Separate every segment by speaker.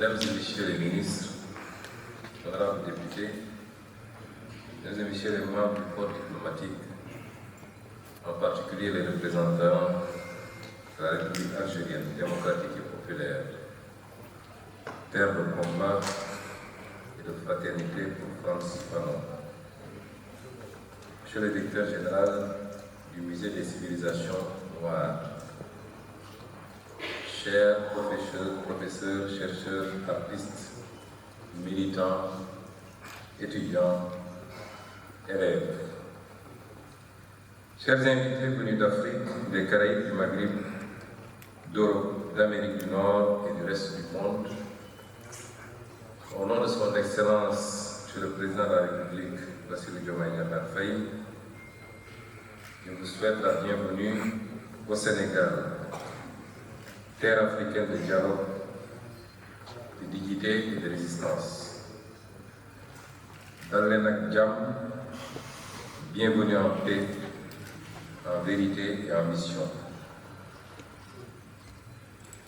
Speaker 1: Mesdames et Messieurs les ministres, honorables députés, Mesdames et Messieurs les membres du corps diplomatique, en particulier les représentants de la République algérienne démocratique et populaire, terre de combat et de fraternité pour Frantz Fanon. Monsieur le directeur général du Musée des civilisations noires, chers professeurs, chercheurs, artistes, militants, étudiants, élèves, chers invités venus d'Afrique, des Caraïbes, du Maghreb, d'Europe, d'Amérique du Nord et du reste du monde, au nom de son Excellence, Monsieur le Président de la République, Bassirou Diomaye Diakhar Faye, je vous souhaite la bienvenue au Sénégal, terre africaine de dialogue, de dignité et de résistance. Dal leen ak jàmm, bienvenue en paix, en vérité et en mission.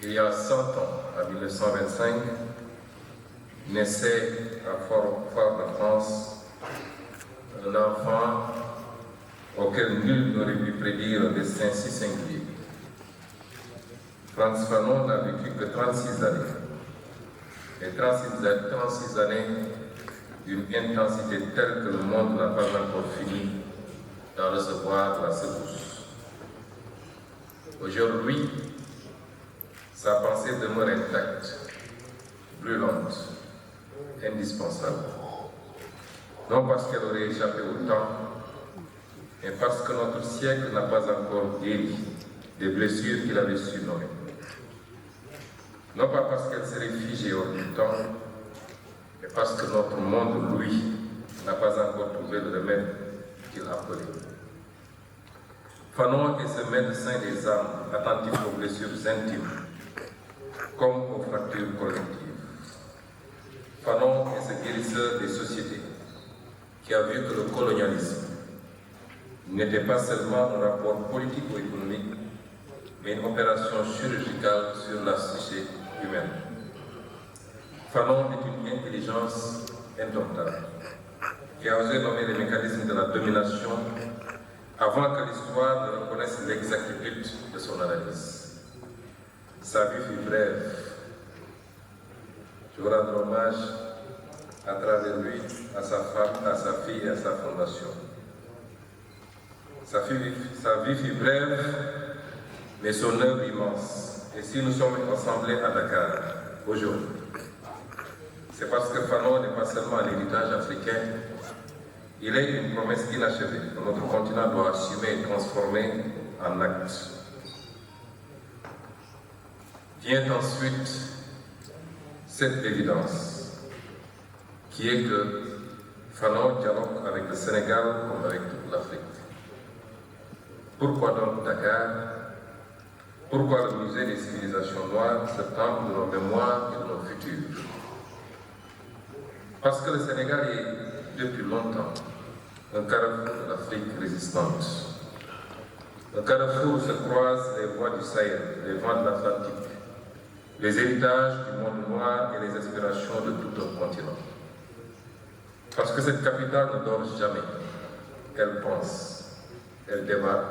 Speaker 1: Il y a 100 ans, en 1925, naissait à Fort-de-France un enfant auquel nul n'aurait pu prédire un destin si singulier. Frantz Fanon n'a vécu que 36 années, et 36 années d'une intensité telle que le monde n'a pas encore fini d'en recevoir la secousse. Aujourd'hui, sa pensée demeure intacte, brûlante, indispensable. Non parce qu'elle aurait échappé au temps, mais parce que notre siècle n'a pas encore guéri des blessures qu'il avait surnommées. Non pas parce qu'elle serait figée hors du temps, mais parce que notre monde, lui, n'a pas encore trouvé le remède qu'il appelait. Fanon est ce médecin des âmes, attentif aux blessures intimes, comme aux fractures collectives. Fanon est ce guérisseur des sociétés, qui a vu que le colonialisme n'était pas seulement un rapport politique ou économique, mais une opération chirurgicale sur la psyché humaine. Fanon est une intelligence indomptable, qui a osé nommer les mécanismes de la domination avant que l'histoire ne reconnaisse l'exactitude de son analyse. Sa vie fut brève. Je veux rendre hommage à travers lui à sa femme, à sa fille et à sa fondation. Sa vie fut brève, mais son œuvre immense. Et si nous sommes rassemblés à Dakar aujourd'hui, c'est parce que Fanon n'est pas seulement un héritage africain, il est une promesse inachevée que notre continent doit assumer et transformer en actes. Vient ensuite cette évidence, qui est que Fanon dialogue avec le Sénégal comme avec toute l'Afrique. Pourquoi donc Dakar? Pourquoi le Musée des civilisations noires, ce temple de nos mémoires et de nos futurs? Parce que le Sénégal est, depuis longtemps, un carrefour de l'Afrique résistante. Un carrefour où se croisent les voies du Sahel, les vents de l'Atlantique, les héritages du monde noir et les aspirations de tout un continent. Parce que cette capitale ne dort jamais. Elle pense, elle débat,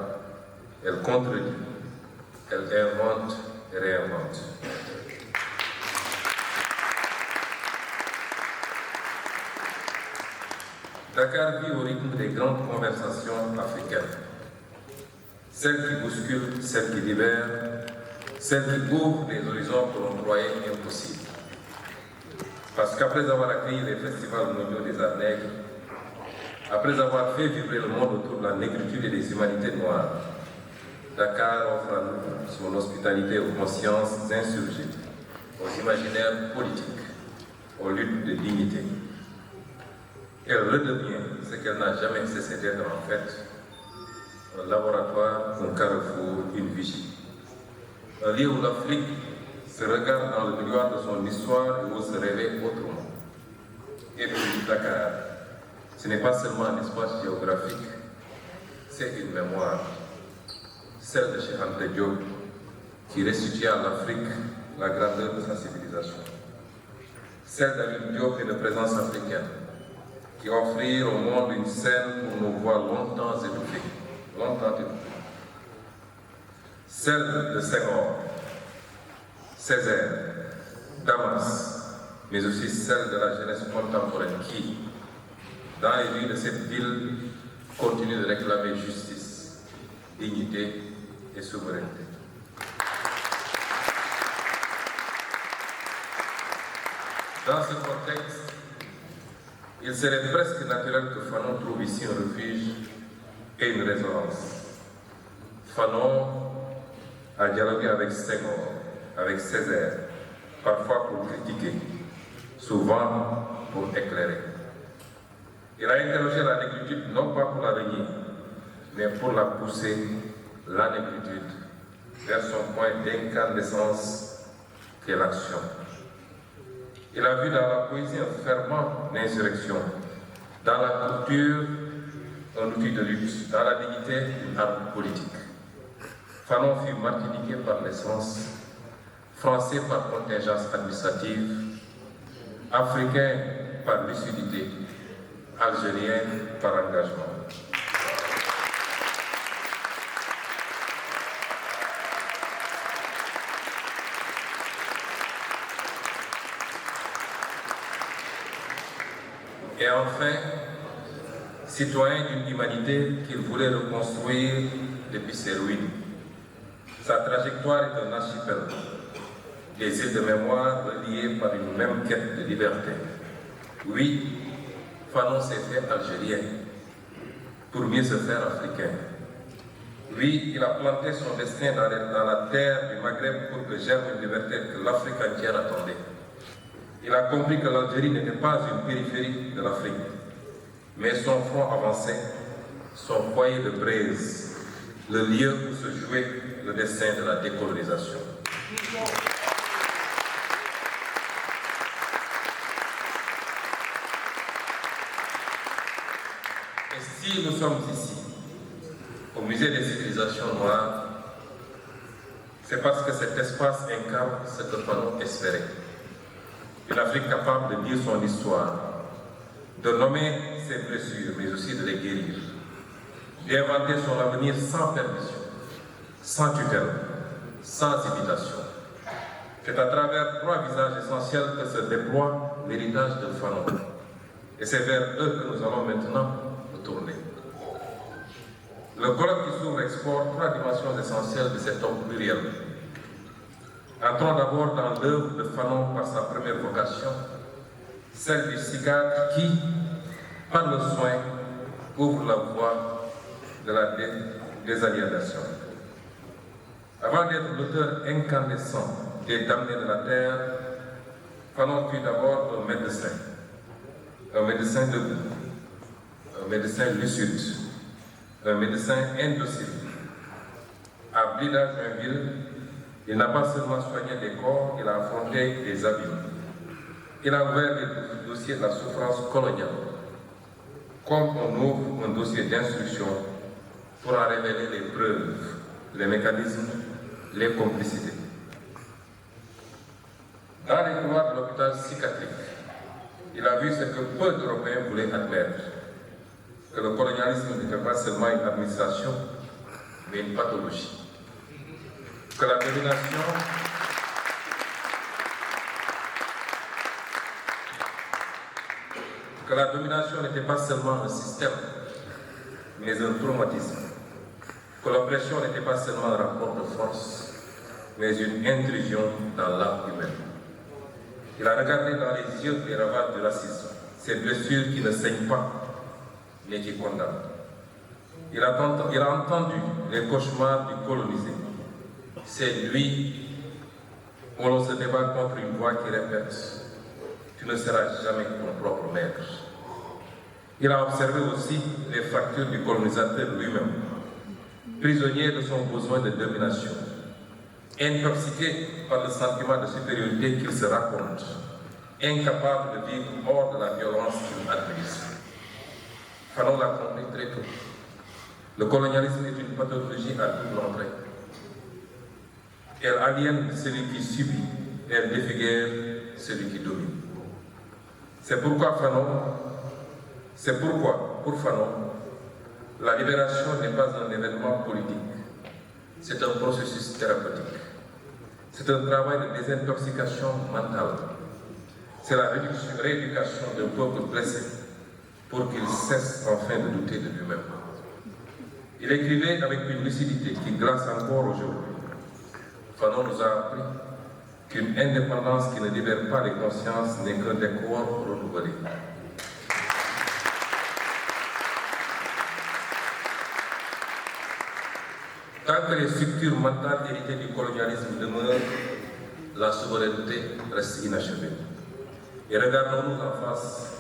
Speaker 1: elle contredit, elle invente et réinvente. Dakar vit au rythme des grandes conversations africaines. Celles qui bousculent, celles qui libèrent, celles qui ouvrent des horizons que l'on croyait impossibles. Parce qu'après avoir accueilli les festivals mondiaux des arts nègres, après avoir fait vibrer le monde autour de la négritude et des humanités noires, Dakar offre à nous son hospitalité aux consciences insurgées, aux imaginaires politiques, aux luttes de dignité. Elle redevient ce qu'elle n'a jamais cessé d'être en fait, un laboratoire, un carrefour, une vigie. Un lieu où l'Afrique se regarde dans le miroir de son histoire et où se rêver autrement. Et puis Dakar, ce n'est pas seulement un espace géographique, c'est une mémoire, celle de Cheikh Anta Diop, qui restitue à l'Afrique la grandeur de sa civilisation. celle d'Alioune Diop et de Présence africaine, qui offrirent au monde une scène pour nos voix longtemps étouffées. Celle de Senghor, Césaire, Damas, mais aussi celle de la jeunesse contemporaine qui, dans les rues de cette ville, continue de réclamer justice, dignité et souveraineté. Dans ce contexte, il serait presque naturel que Fanon trouve ici un refuge et une résonance. Fanon a dialogué avec Senghor, avec Césaire, parfois pour critiquer, souvent pour éclairer. Il a interrogé la négritude non pas pour la renier, mais pour la pousser, la négritude, vers son point d'incandescence qu'est l'action. Il a vu dans la poésie un ferment d'insurrection, dans la culture un outil de lutte, dans la dignité une arme politique. Fanon fut martiniqué par l'essence, français par contingence administrative, africain par lucidité, algérien par engagement. Et enfin, citoyen d'une humanité qu'il voulait reconstruire depuis ses ruines. Sa trajectoire est un archipel, des îles de mémoire reliées par une même quête de liberté. Oui, Fanon s'est fait algérien pour mieux se faire africain. Oui, il a planté son destin dans la terre du Maghreb pour que germe une liberté que l'Afrique entière attendait. Il a compris que l'Algérie n'était pas une périphérie de l'Afrique, mais son front avancé, son foyer de braise, le lieu où se jouait le destin de la décolonisation. Et si nous sommes ici, au Musée des civilisations noires, c'est parce que cet espace incarne ce que Fanon espérait. Une Afrique capable de lire son histoire, de nommer ses blessures, mais aussi de les guérir, d'inventer son avenir sans permission, sans tutelle, sans hésitation. C'est à travers trois visages essentiels que se déploie l'héritage de Fanon. Et c'est vers eux que nous allons maintenant nous tourner. Le colloque qui s'ouvre explore trois dimensions essentielles de cet homme pluriel. Entrons d'abord dans l'œuvre de Fanon par sa première vocation, celle du psychiatre qui, par le soin, ouvre la voie de la désaliénation. Avant d'être l'auteur incandescent des damnés de la terre, Fanon fut d'abord un médecin debout, un médecin lucide, un médecin indocile. À Blida-Joinville, il n'a pas seulement soigné des corps, il a affronté des abîmes. Il a ouvert les dossiers de la souffrance coloniale, comme on ouvre un dossier d'instruction pour en révéler les preuves, les mécanismes, les complicités. Dans les couloirs de l'hôpital psychiatrique, il a vu ce que peu d'Européens voulaient admettre, que le colonialisme n'était pas seulement une administration, mais une pathologie. Que la domination n'était pas seulement un système, mais un traumatisme. Que l'oppression n'était pas seulement un rapport de force, mais une intrusion dans l'âme humaine. Il a regardé dans les yeux les ravages du racisme, ces blessures qui ne saignent pas, mais qui condamnent. Il a entendu les cauchemars du colonisé. C'est lui où l'on se débat contre une voix qui répète « Tu ne seras jamais ton propre maître ». Il a observé aussi les fractures du colonisateur lui-même, prisonnier de son besoin de domination, intoxiqué par le sentiment de supériorité qu'il se raconte, incapable de vivre hors de la violence qu'il administre. Fanon l'a compris très tôt. Le colonialisme est une pathologie à double entrée. Elle aliène celui qui subit, elle défigure celui qui domine. C'est pourquoi, pour Fanon, la libération n'est pas un événement politique, c'est un processus thérapeutique. C'est un travail de désintoxication mentale. C'est la rééducation d'un peuple blessé pour qu'il cesse enfin de douter de lui-même. Il écrivait avec une lucidité qui glace encore aujourd'hui. Fanon nous a appris qu'une indépendance qui ne libère pas les consciences n'est qu'un décor renouvelé. Tant que les structures mentales héritées du colonialisme demeurent, la souveraineté reste inachevée. Et regardons-nous en face,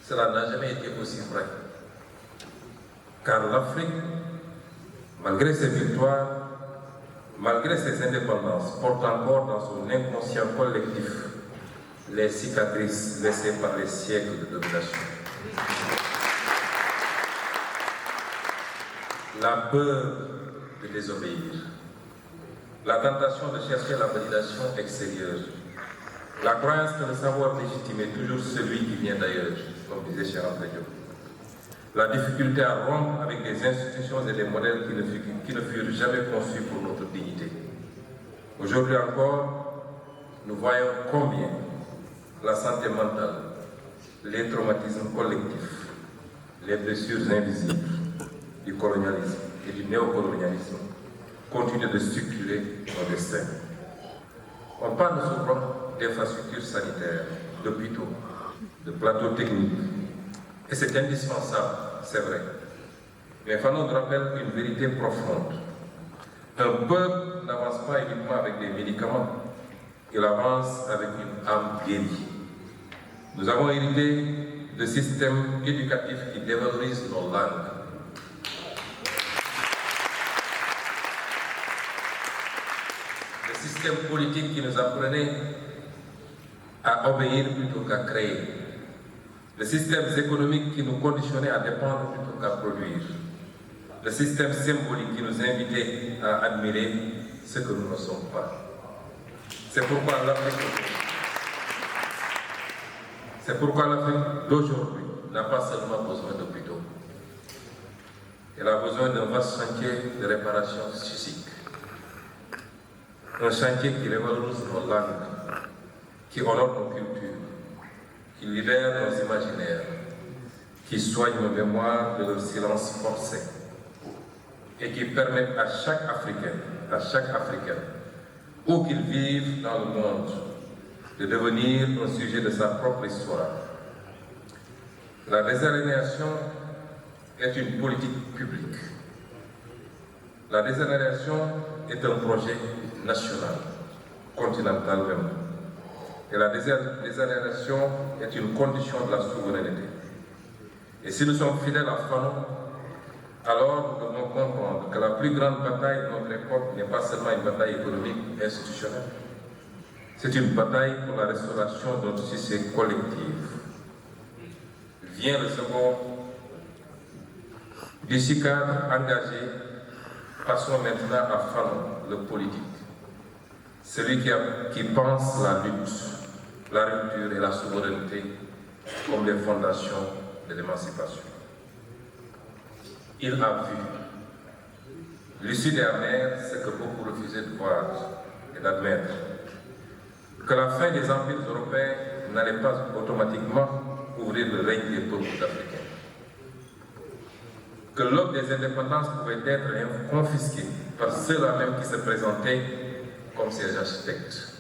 Speaker 1: cela n'a jamais été aussi vrai. Car l'Afrique, malgré ses victoires, malgré ses indépendances, porte encore dans son inconscient collectif les cicatrices laissées par les siècles de domination. La peur de désobéir, la tentation de chercher la validation extérieure, la croyance que le savoir légitime est toujours celui qui vient d'ailleurs, comme disait Cheikh Anta Diop, la difficulté à rompre avec des institutions et des modèles qui ne furent jamais conçus pour notre dignité. Aujourd'hui encore, nous voyons combien la santé mentale, les traumatismes collectifs, les blessures invisibles du colonialisme et du néocolonialisme continuent de structurer nos destins. On parle souvent d'infrastructures sanitaires, d'hôpitaux, de plateaux techniques, et c'est indispensable, c'est vrai. Mais Fanon nous rappelle une vérité profonde. Un peuple n'avance pas uniquement avec des médicaments, il avance avec une âme guérie. Nous avons hérité de systèmes éducatifs qui dévalorisent nos langues. De systèmes politiques qui nous apprenaient à obéir plutôt qu'à créer. Le système économique qui nous conditionnait à dépendre plutôt qu'à produire. Le système symbolique qui nous invitait à admirer ce que nous ne sommes pas. C'est pourquoi l'Afrique d'aujourd'hui n'a pas seulement besoin d'hôpitaux. Elle a besoin d'un vaste chantier de réparation psychique. Un chantier qui révalorise nos langues, qui honore nos cultures, qui libère nos imaginaires, qui soigne nos mémoires de leur silence forcé et qui permet à chaque Africain, où qu'il vive dans le monde, de devenir un sujet de sa propre histoire. La désaliénation est une politique publique. La désaliénation est un projet national, continental même. Et la désaliénation est une condition de la souveraineté. Et si nous sommes fidèles à Fanon, alors nous devons comprendre que la plus grande bataille de notre époque n'est pas seulement une bataille économique et institutionnelle. C'est une bataille pour la restauration de notre société collective. Vient le second. D'ici cadre engagé, passons maintenant à Fanon, le politique. Celui qui pense la lutte, la rupture et la souveraineté comme les fondations de l'émancipation. Il a vu, lucide et amer, ce que beaucoup refusaient de voir et d'admettre, que la fin des empires européens n'allait pas automatiquement ouvrir le règne des peuples africains. Que l'aube des indépendances pouvait être confisquée par ceux-là même qui se présentaient comme ses architectes.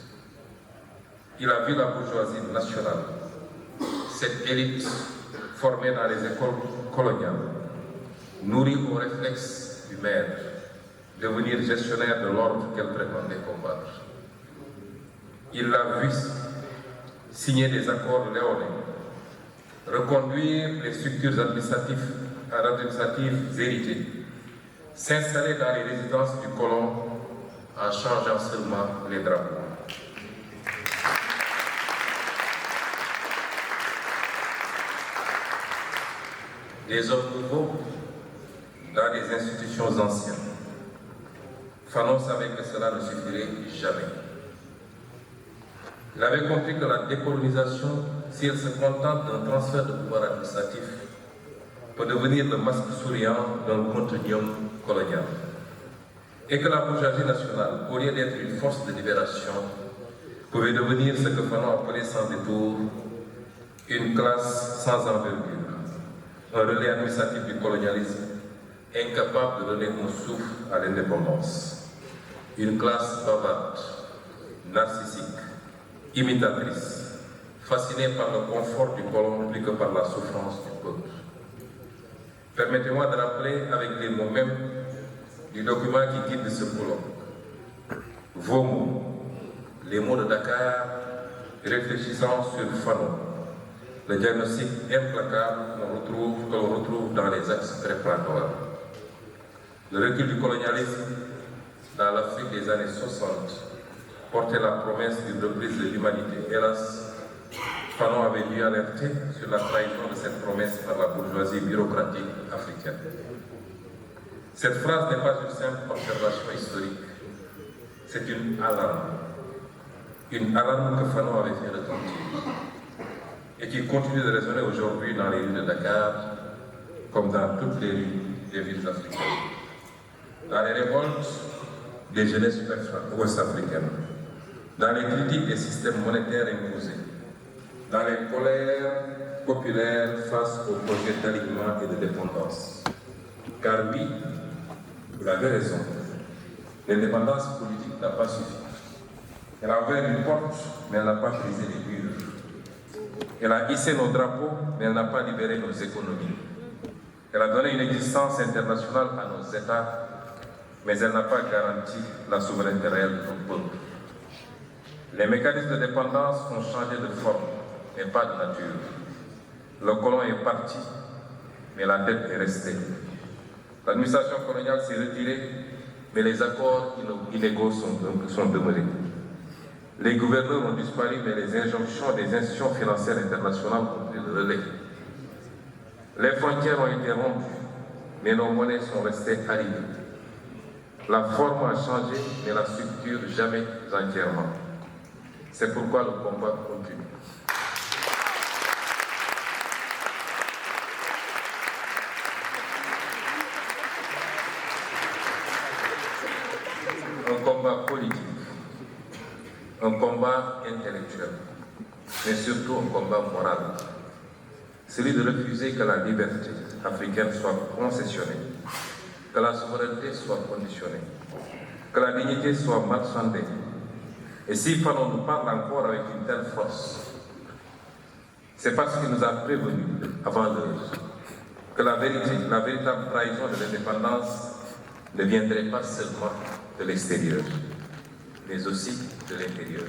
Speaker 1: Il a vu la bourgeoisie nationale, cette élite formée dans les écoles coloniales, nourrie au réflexe du maître, devenir gestionnaire de l'ordre qu'elle prétendait combattre. Il l'a vu signer des accords léonins, reconduire les structures administratives héritées, s'installer dans les résidences du colon en changeant seulement les drapeaux. Des hommes nouveaux dans des institutions anciennes. Fanon savait que cela ne suffirait jamais. Il avait compris que la décolonisation si elle se contente d'un transfert de pouvoir administratif, peut devenir le masque souriant d'un continuum colonial. Et que la bourgeoisie nationale, au lieu d'être une force de libération, pouvait devenir ce que Fanon appelait sans détour une classe sans envergure, un relais administratif du colonialisme, incapable de donner un souffle à l'indépendance. Une classe bavarde, narcissique, imitatrice, fascinée par le confort du colon plus que par la souffrance du peuple. Permettez-moi de rappeler avec les mots mêmes du document qui guide ce colloque. Vos mots, les mots de Dakar, réfléchissant sur Fanon, le diagnostic implacable que l'on retrouve dans les axes préparatoires. Le recul du colonialisme dans l'Afrique des années 60 portait la promesse d'une reprise de l'humanité. Hélas, Fanon avait dû alerter sur la trahison de cette promesse par la bourgeoisie bureaucratique africaine. Cette phrase n'est pas une simple observation historique, c'est une alarme que Fanon avait fait retentir et qui continue de résonner aujourd'hui dans les rues de Dakar comme dans toutes les rues des villes africaines. Dans les révoltes des jeunesses ouest-africaines, dans les critiques des systèmes monétaires imposés, dans les colères populaires face aux projets d'alignement et de dépendance. Car oui, vous avez raison, l'indépendance politique n'a pas suffi. Elle a ouvert une porte, mais elle n'a pas brisé les murs. Elle a hissé nos drapeaux, mais elle n'a pas libéré nos économies. Elle a donné une existence internationale à nos États, mais elle n'a pas garanti la souveraineté réelle de nos peuples. Les mécanismes de dépendance ont changé de forme, mais pas de nature. Le colon est parti, mais la dette est restée. L'administration coloniale s'est retirée, mais les accords illégaux sont demeurés. Les gouverneurs ont disparu, mais les injonctions des institutions financières internationales ont pris le relais. Les frontières ont été rompues, mais nos monnaies sont restées alignées. La forme a changé, mais la structure jamais entièrement. C'est pourquoi le combat continue. Un combat politique, un combat intellectuel, mais surtout un combat moral. Celui de refuser que la liberté africaine soit concessionnée, que la souveraineté soit conditionnée, que la dignité soit marchandée. Et si Fanon nous parle encore avec une telle force, c'est parce qu'il nous a prévenus avant l'heure que la véritable trahison de l'indépendance ne viendrait pas seulement de l'extérieur, mais aussi de l'intérieur.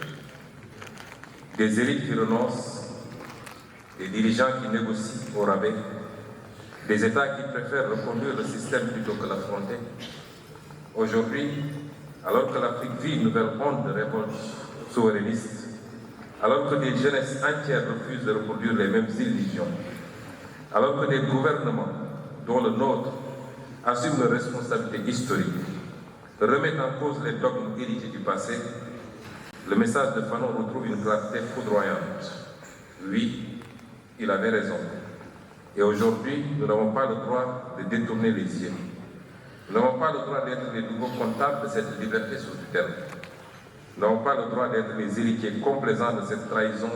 Speaker 1: Des élites qui renoncent, des dirigeants qui négocient au rabais, des États qui préfèrent reconduire le système plutôt que l'affronter. Aujourd'hui, alors que l'Afrique vit une nouvelle onde de révolte souverainiste, alors que des jeunesses entières refusent de reproduire les mêmes illusions, alors que des gouvernements, dont le nôtre, assument leurs responsabilités historiques, remettent en cause les dogmes hérités du passé, le message de Fanon retrouve une clarté foudroyante. Oui, il avait raison. Et aujourd'hui, nous n'avons pas le droit de détourner les yeux. Nous n'avons pas le droit d'être les nouveaux comptables de cette liberté sous tutelle. Nous n'avons pas le droit d'être les héritiers complaisants de cette trahison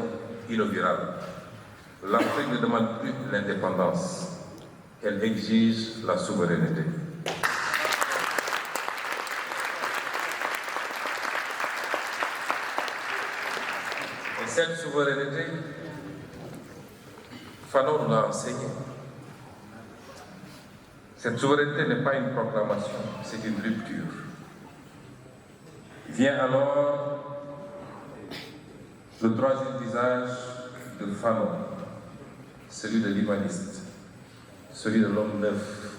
Speaker 1: inaugurale. L'Afrique ne demande plus l'indépendance. Elle exige la souveraineté. Et cette souveraineté, Fanon nous l'a enseigné. Cette souveraineté n'est pas une proclamation, c'est une rupture. Vient alors le troisième visage de Fanon, celui de l'humaniste, celui de l'homme neuf.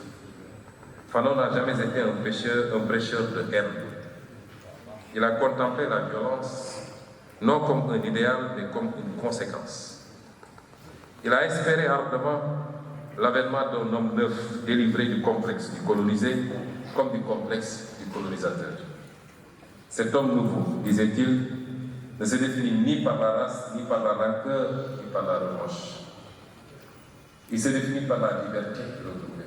Speaker 1: Fanon n'a jamais été un prêcheur de haine. Il a contemplé la violence non comme un idéal, mais comme une conséquence. Il a espéré ardemment l'avènement d'un homme neuf délivré du complexe du colonisé comme du complexe du colonisateur. Cet homme nouveau, disait-il, ne se définit ni par la race, ni par la rancœur, ni par la revanche. Il se définit par la liberté de retrouver.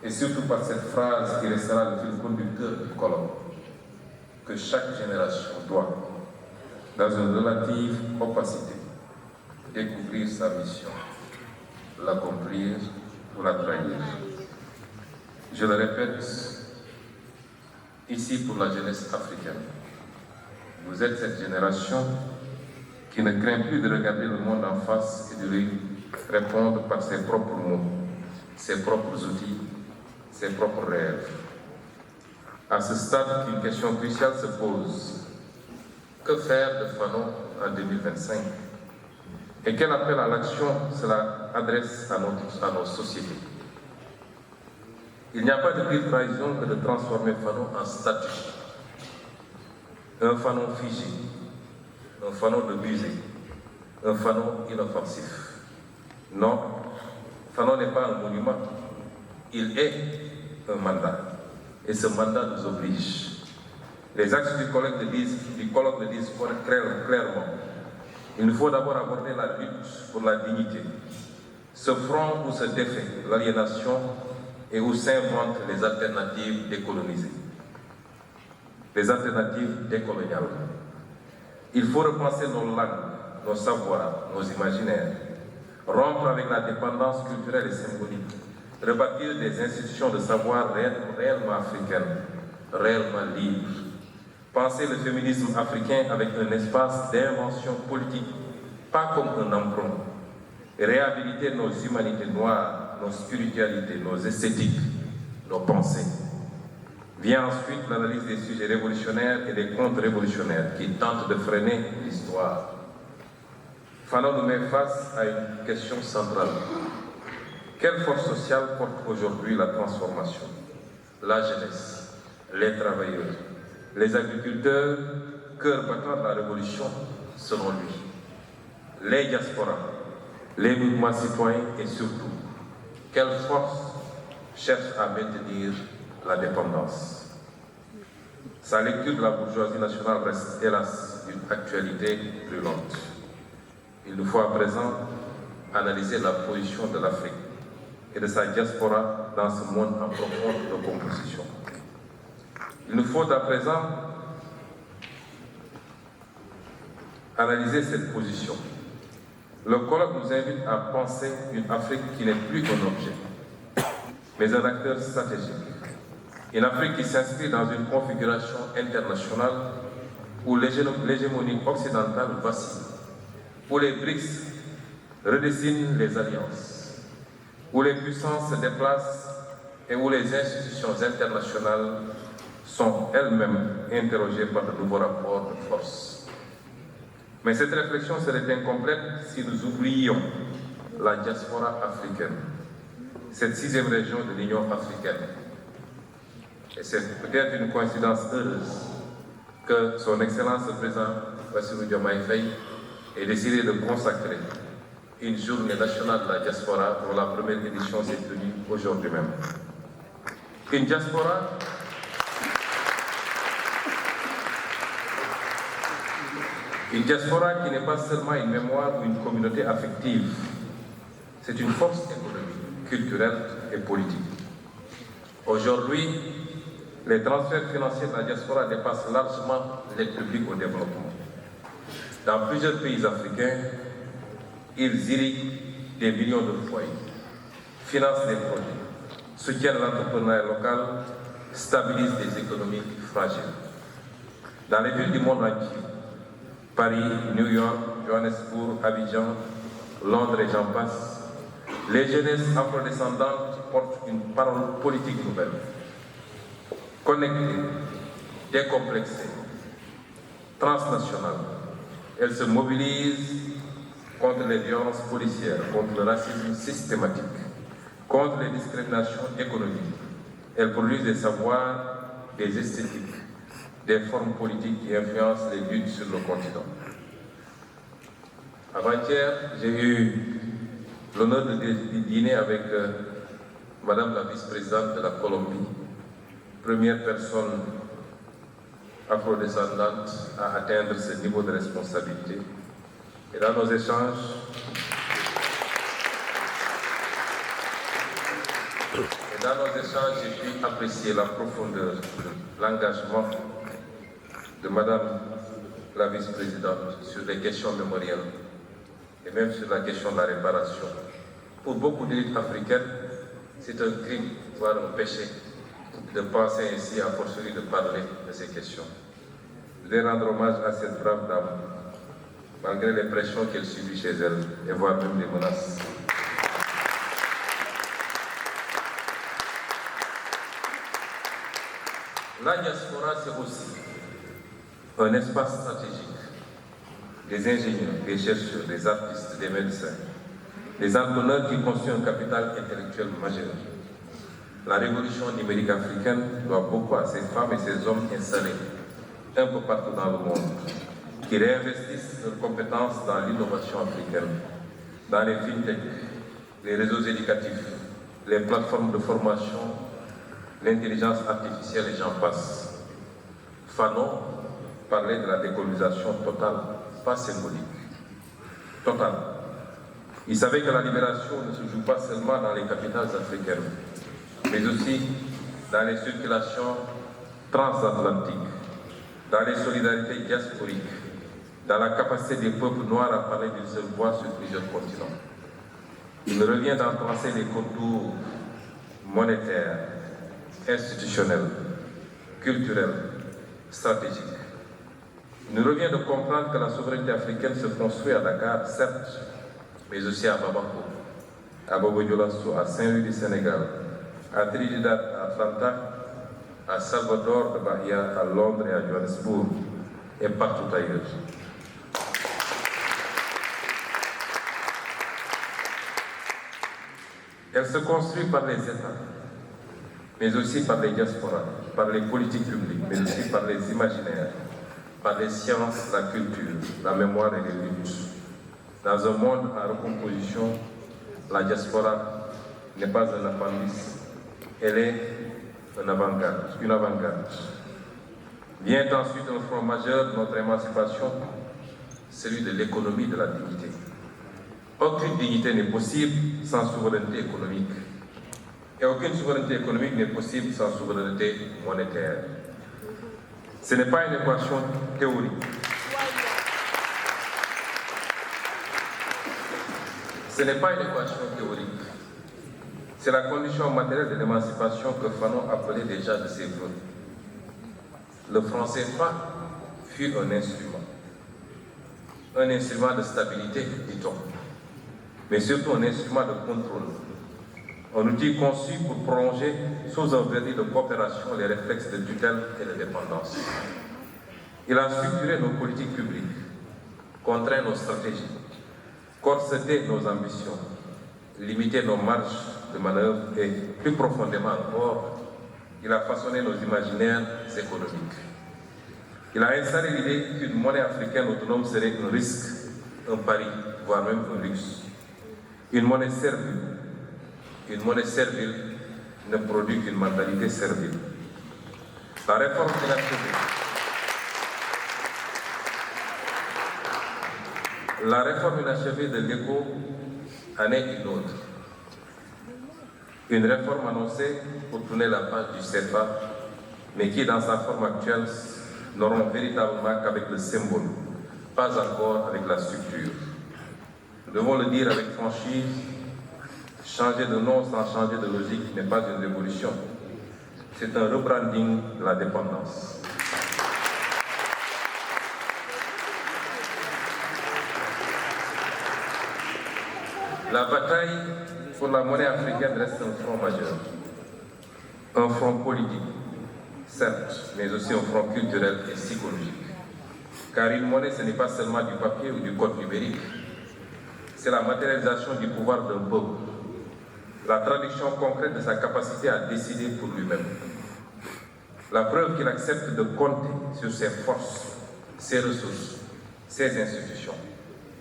Speaker 1: Et surtout par cette phrase qui restera le fil conducteur du colloque, que chaque génération doit, dans une relative opacité, découvrir sa mission, l'accomplir ou la trahir. Je le répète, ici pour la jeunesse africaine, vous êtes cette génération qui ne craint plus de regarder le monde en face et de lui répondre par ses propres mots, ses propres outils, ses propres rêves. À ce stade, une question cruciale se pose. Que faire de Fanon en 2025? Et quel appel à l'action cela adresse à nos sociétés? Il n'y a pas de pire trahison que de transformer Fanon en statue. Un Fanon figé, un Fanon de musée, un Fanon inoffensif. Non, Fanon n'est pas un monument, il est un mandat. Et ce mandat nous oblige. Les axes du colloque le disent clairement. Il nous faut d'abord aborder la lutte pour la dignité. Ce front où se défait l'aliénation et où s'inventent les alternatives décolonisées. Les alternatives décoloniales. Il faut repenser nos langues, nos savoirs, nos imaginaires. Rompre avec la dépendance culturelle et symbolique. Rebâtir des institutions de savoir réellement africaines, réellement libres. Penser le féminisme africain avec un espace d'invention politique, pas comme un emprunt. Réhabiliter nos humanités noires, nos spiritualités, nos esthétiques, nos pensées. Vient ensuite l'analyse des sujets révolutionnaires et des contre-révolutionnaires qui tentent de freiner l'histoire. Fanon nous met face à une question centrale. Quelle force sociale porte aujourd'hui la transformation? La jeunesse, les travailleurs, les agriculteurs, cœur battant de la révolution, selon lui. Les diasporas, les mouvements citoyens et surtout, quelle force cherche à maintenir la dépendance? Sa lecture de la bourgeoisie nationale reste, hélas, d'une actualité brûlante. Il nous faut à présent analyser la position de l'Afrique et de sa diaspora dans ce monde en profonde recomposition. Il nous faut à présent analyser cette position. Le colloque nous invite à penser une Afrique qui n'est plus un objet, mais un acteur stratégique. Une Afrique qui s'inscrit dans une configuration internationale où l'hégémonie occidentale vacille, où les BRICS redessinent les alliances, où les puissances se déplacent et où les institutions internationales sont elles-mêmes interrogées par de nouveaux rapports de force. Mais cette réflexion serait incomplète si nous oublions la diaspora africaine, cette sixième région de l'Union africaine. Et c'est peut-être une coïncidence heureuse que son Excellence le Président Bassirou Diomaye Faye ait décidé de consacrer une journée nationale de la diaspora dont la première édition s'est tenue aujourd'hui même. Une diaspora qui n'est pas seulement une mémoire ou une communauté affective, c'est une force économique, culturelle et politique. Aujourd'hui, les transferts financiers de la diaspora dépassent largement l'aide publique au développement. Dans plusieurs pays africains, ils irriguent des millions de foyers, financent des projets, soutiennent l'entrepreneuriat local, stabilisent des économies fragiles. Dans les villes du monde entier, Paris, New York, Johannesburg, Abidjan, Londres et j'en passe, les jeunesses afrodescendantes portent une parole politique nouvelle. Connectées, décomplexées, transnationales, elles se mobilisent contre les violences policières, contre le racisme systématique, contre les discriminations économiques. Elles produisent des savoirs, des esthétiques, des formes politiques qui influencent les luttes sur le continent. Avant-hier, j'ai eu l'honneur de dîner avec Madame la vice-présidente de la Colombie, première personne afrodescendante à atteindre ce niveau de responsabilité. Et dans nos échanges, j'ai pu apprécier la profondeur, l'engagement de Madame la vice-présidente sur les questions mémorielles et même sur la question de la réparation. Pour beaucoup d'élites africaines, c'est un crime, voire un péché, de penser ainsi, à fortiori de parler de ces questions. Je voudrais rendre hommage à cette brave dame, malgré les pressions qu'elle subit chez elle, et voire même des menaces. La diaspora, c'est aussi un espace stratégique des ingénieurs, des chercheurs, des artistes, des médecins, des entrepreneurs qui constituent un capital intellectuel majeur. La révolution numérique africaine doit beaucoup à ces femmes et ces hommes installés un peu partout dans le monde, qui réinvestissent leurs compétences dans l'innovation africaine, dans les fintechs, les réseaux éducatifs, les plateformes de formation, l'intelligence artificielle et j'en passe. Fanon parlait de la décolonisation totale, pas symbolique, totale. Il savait que la libération ne se joue pas seulement dans les capitales africaines, mais aussi dans les circulations transatlantiques, dans les solidarités diasporiques, dans la capacité des peuples noirs à parler d'une seule voix sur plusieurs continents. Il me revient d'en penser les contours monétaires, institutionnels, culturels, stratégiques. Il nous revient de comprendre que la souveraineté africaine se construit à Dakar, certes, mais aussi à Bamako, à Bobo-Dioulasso, à Saint-Louis du Sénégal, à Trinidad, à Atlanta, à Salvador de Bahia, à Londres et à Johannesburg, et partout ailleurs. Elle se construit par les États, mais aussi par les diasporas, par les politiques publiques, mais aussi par les imaginaires, par les sciences, la culture, la mémoire et les luttes. Dans un monde en recomposition, la diaspora n'est pas un appendice, elle est une avant-garde. Vient ensuite un front majeur de notre émancipation, celui de l'économie de la dignité. Aucune dignité n'est possible sans souveraineté économique. Et aucune souveraineté économique n'est possible sans souveraineté monétaire. Ce n'est pas une équation théorique. Ce n'est pas une équation théorique. C'est la condition matérielle de l'émancipation que Fanon appelait déjà de ses voeux. Le franc CFA fut un instrument de stabilité, dit-on, mais surtout un instrument de contrôle, un outil conçu pour prolonger sous un vernis de coopération les réflexes de tutelle et de dépendance. Il a structuré nos politiques publiques, contraint nos stratégies, corseté nos ambitions, limité nos marges de manœuvre et, plus profondément encore, il a façonné nos imaginaires économiques. Il a installé l'idée qu'une monnaie africaine autonome serait un risque, un pari, voire même un luxe. Une monnaie servile ne produit qu'une mentalité servile. La réforme inachevée de l'ECO en est une autre. Une réforme annoncée pour tourner la page du CFA, mais qui, dans sa forme actuelle, n'auront véritablement qu'avec le symbole, pas encore avec la structure. Nous devons le dire avec franchise, changer de nom sans changer de logique n'est pas une révolution. C'est un rebranding de la dépendance. La bataille pour la monnaie africaine reste un front majeur. Un front politique, certes, mais aussi un front culturel et psychologique. Car une monnaie, ce n'est pas seulement du papier ou du code numérique. C'est la matérialisation du pouvoir d'un peuple, la traduction concrète de sa capacité à décider pour lui-même. La preuve qu'il accepte de compter sur ses forces, ses ressources, ses institutions,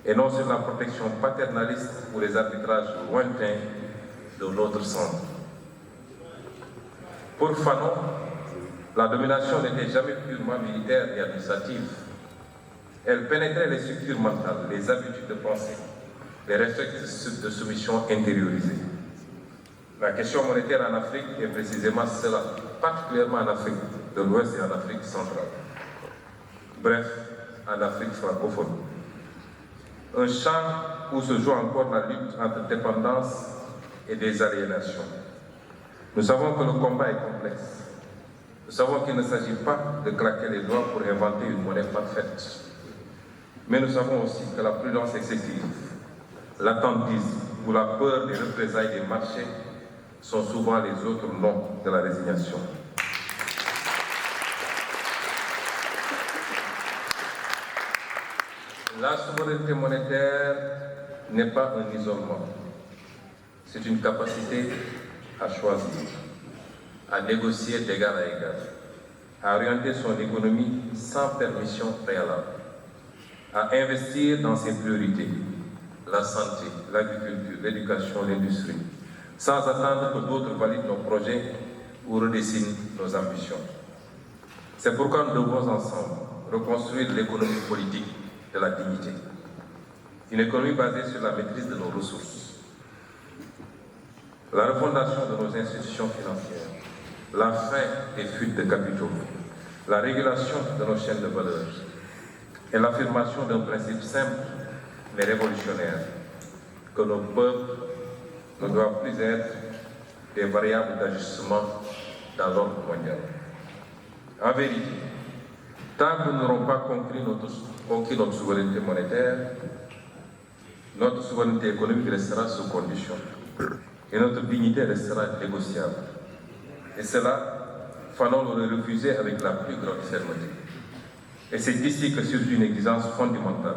Speaker 1: et non sur la protection paternaliste ou les arbitrages lointains de notre centre. Pour Fanon, La domination n'était jamais purement militaire et administrative. Elle pénétrait les structures mentales, les habitudes de pensée, les réflexes de soumission intériorisés. La question monétaire en Afrique est précisément cela, particulièrement en Afrique de l'Ouest et en Afrique centrale. Bref, en Afrique francophone. Un champ où se joue encore la lutte entre dépendance et désaliénation. Nous savons que le combat est complexe. Nous savons qu'il ne s'agit pas de claquer les doigts pour inventer une monnaie parfaite. Mais nous savons aussi que la prudence excessive, l'attentisme ou la peur des représailles des marchés sont souvent les autres noms de la résignation. La souveraineté monétaire n'est pas un isolement. C'est une capacité à choisir, à négocier d'égal à égal, à orienter son économie sans permission préalable, à investir dans ses priorités, la santé, l'agriculture, l'éducation, l'industrie, sans attendre que d'autres valident nos projets ou redessinent nos ambitions. C'est pourquoi nous devons ensemble reconstruire l'économie politique de la dignité. Une économie basée sur la maîtrise de nos ressources, la refondation de nos institutions financières, la fin des fuites de capitaux, la régulation de nos chaînes de valeur et l'affirmation d'un principe simple mais révolutionnaire, que nos peuples ne doivent plus être des variables d'ajustement dans l'ordre mondial. En vérité, tant que nous n'aurons pas conquis notre souveraineté monétaire, notre souveraineté économique restera sous condition et notre dignité restera négociable. Et cela, Fanon l'aurait refusé avec la plus grande fermeté. Et c'est ici que surgit une exigence fondamentale,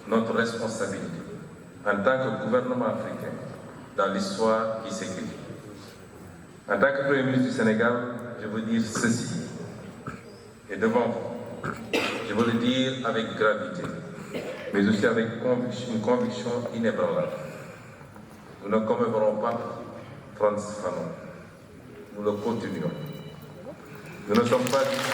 Speaker 1: notre responsabilité en tant que gouvernement africain dans l'histoire qui s'écrit. En tant que Premier ministre du Sénégal, je veux dire ceci, et devant vous, je veux le dire avec gravité, mais aussi avec une conviction inébranlable. Nous ne commémorons pas Frantz Fanon, nous le continuons. Nous ne sommes pas ici.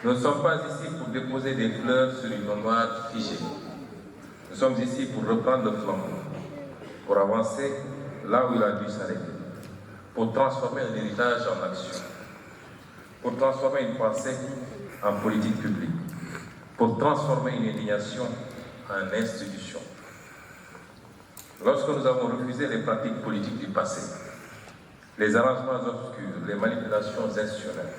Speaker 1: Nous ne sommes pas ici pour déposer des fleurs sur une mémoire figée. Nous sommes ici pour reprendre le flambeau, pour avancer là où il a dû s'arrêter, pour transformer un héritage en action, pour transformer une pensée en politique publique, pour transformer une indignation en institution. Lorsque nous avons refusé les pratiques politiques du passé, les arrangements obscurs, les manipulations institutionnelles,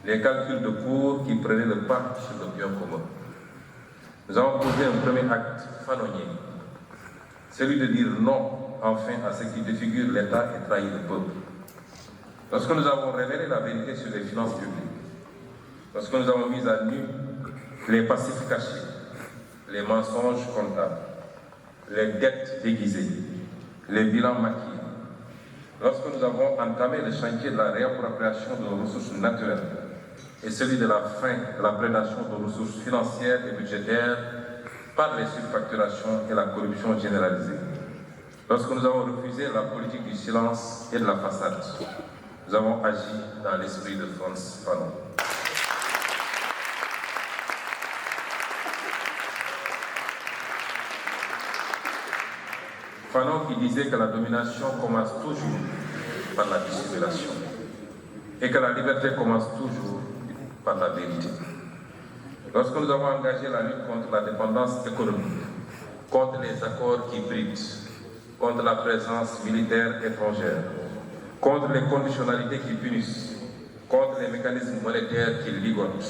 Speaker 1: les calculs de cours qui prenaient le pas sur le bien commun, nous avons posé un premier acte fanonnier, celui de dire non enfin à ce qui défigure l'État et trahit le peuple. Lorsque nous avons révélé la vérité sur les finances publiques, lorsque nous avons mis à nu les passifs cachés, les mensonges comptables, les dettes déguisées, les bilans maquillés, lorsque nous avons entamé le chantier de la réappropriation de nos ressources naturelles et celui de la fin de la prédation de nos ressources financières et budgétaires par les surfacturations et la corruption généralisée, lorsque nous avons refusé la politique du silence et de la façade, nous avons agi dans l'esprit de Frantz Fanon. Fanon qui disait que la domination commence toujours par la dissimulation et que la liberté commence toujours par la vérité. Lorsque nous avons engagé la lutte contre la dépendance économique, contre les accords qui brident, contre la présence militaire étrangère, contre les conditionnalités qui punissent, contre les mécanismes monétaires qui ligotent,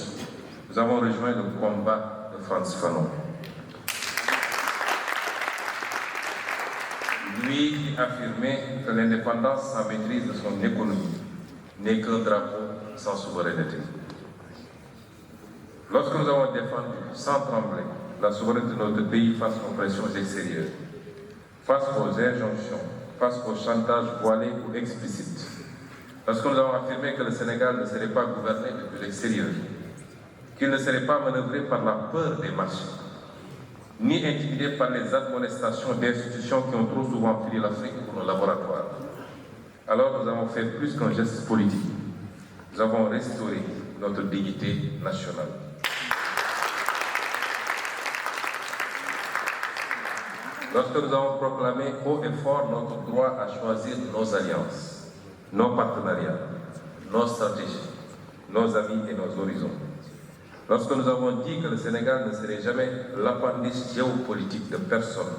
Speaker 1: nous avons rejoint le combat de Frantz Fanon. Lui qui affirmait que l'indépendance sans maîtrise de son économie n'est qu'un drapeau sans souveraineté. Lorsque nous avons défendu sans trembler la souveraineté de notre pays face aux pressions extérieures, face aux injonctions, face aux chantages voilés ou explicites, lorsque nous avons affirmé que le Sénégal ne serait pas gouverné depuis l'extérieur, qu'il ne serait pas manœuvré par la peur des marchés, ni intimidés par les admonestations d'institutions qui ont trop souvent pris l'Afrique pour un laboratoire. Alors nous avons fait plus qu'un geste politique. Nous avons restauré notre dignité nationale. Lorsque nous avons proclamé haut et fort notre droit à choisir nos alliances, nos partenariats, nos stratégies, nos amis et nos horizons. Lorsque nous avons dit que le Sénégal ne serait jamais l'appendice géopolitique de personne,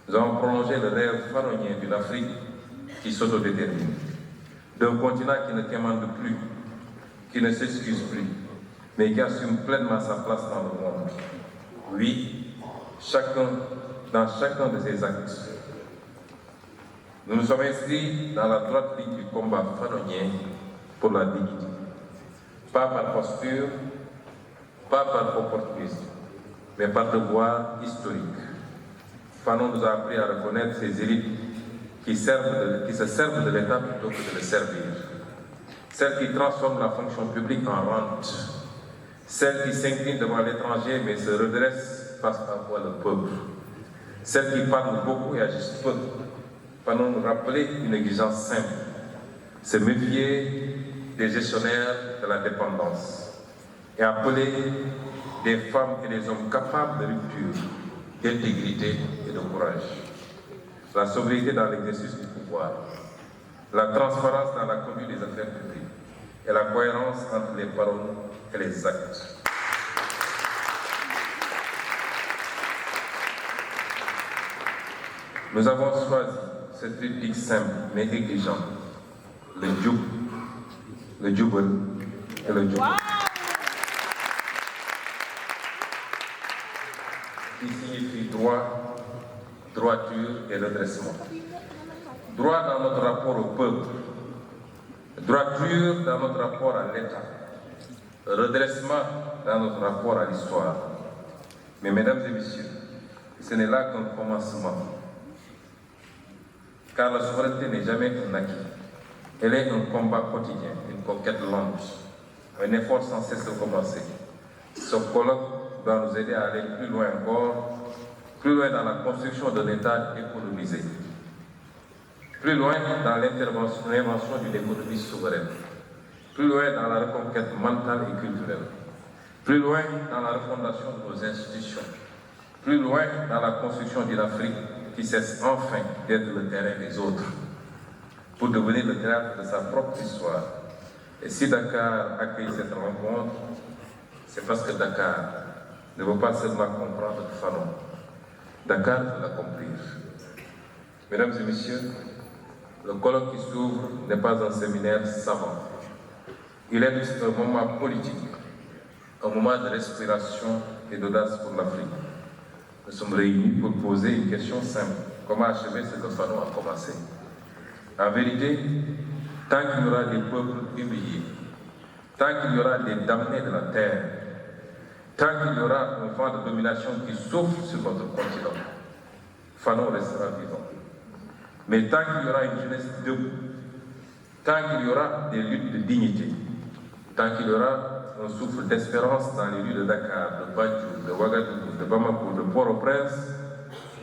Speaker 1: nous avons prolongé le rêve pharaonien d'une Afrique qui s'autodétermine, d'un continent qui ne commande plus, qui ne s'excuse plus, mais qui assume pleinement sa place dans le monde. Oui, dans chacun de ses actes. Nous nous sommes inscrits dans la droite ligne du combat pharaonien pour la dignité. Pas par posture, pas par opportunisme, mais par devoir historique. Fanon nous a appris à reconnaître ces élites qui se servent de l'État plutôt que de le servir. Celles qui transforment la fonction publique en rente. Celles qui s'inclinent devant l'étranger mais se redressent face à quoi le peuple. Celles qui parlent beaucoup et agissent peu. Fanon nous rappeler une exigence simple. Se méfier des gestionnaires de la dépendance et appeler des femmes et des hommes capables de rupture, d'intégrité et de courage. La sobriété dans l'exercice du pouvoir, la transparence dans la conduite des affaires publiques et la cohérence entre les paroles et les actes. Nous avons choisi cette triptyque simple mais exigeante, le djoub, le djoubel et le djoubel. Qui signifie droit, droiture et redressement. Droit dans notre rapport au peuple, droiture dans notre rapport à l'État, redressement dans notre rapport à l'histoire. Mais mesdames et messieurs, ce n'est là qu'un commencement. Car la souveraineté n'est jamais un acquis. Elle est un combat quotidien, une conquête lente, un effort sans cesse de commencer. Ce colloque doit nous aider à aller plus loin encore, plus loin dans la construction d'un État économisé, plus loin dans l'invention d'une économie souveraine, plus loin dans la reconquête mentale et culturelle, plus loin dans la refondation de nos institutions, plus loin dans la construction d'une Afrique qui cesse enfin d'être le terrain des autres, pour devenir le théâtre de sa propre histoire. Et si Dakar accueille cette rencontre, c'est parce que Dakar ne veut pas seulement comprendre Fanon. Dakar veut l'accomplir. Mesdames et messieurs, le colloque qui s'ouvre n'est pas un séminaire savant. Il est un moment politique, un moment de respiration et d'audace pour l'Afrique. Nous sommes réunis pour poser une question simple. Comment achever ce que Fanon a commencé? En vérité, tant qu'il y aura des peuples humiliés, tant qu'il y aura des damnés de la terre, tant qu'il y aura un vent de domination qui souffle sur notre continent, Fanon restera vivant. Mais tant qu'il y aura une jeunesse debout, tant qu'il y aura des luttes de dignité, tant qu'il y aura un souffle d'espérance dans les rues de Dakar, de Banjul, de Ouagadougou, de Bamako, de Port-au-Prince,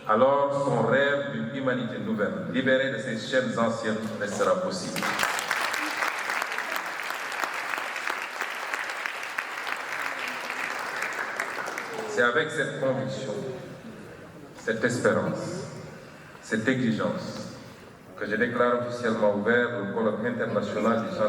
Speaker 1: alors son rêve d'une humanité nouvelle, libérée de ses chaînes anciennes, restera possible. C'est avec cette conviction, cette espérance, cette exigence que je déclare officiellement ouvert le colloque international du Centre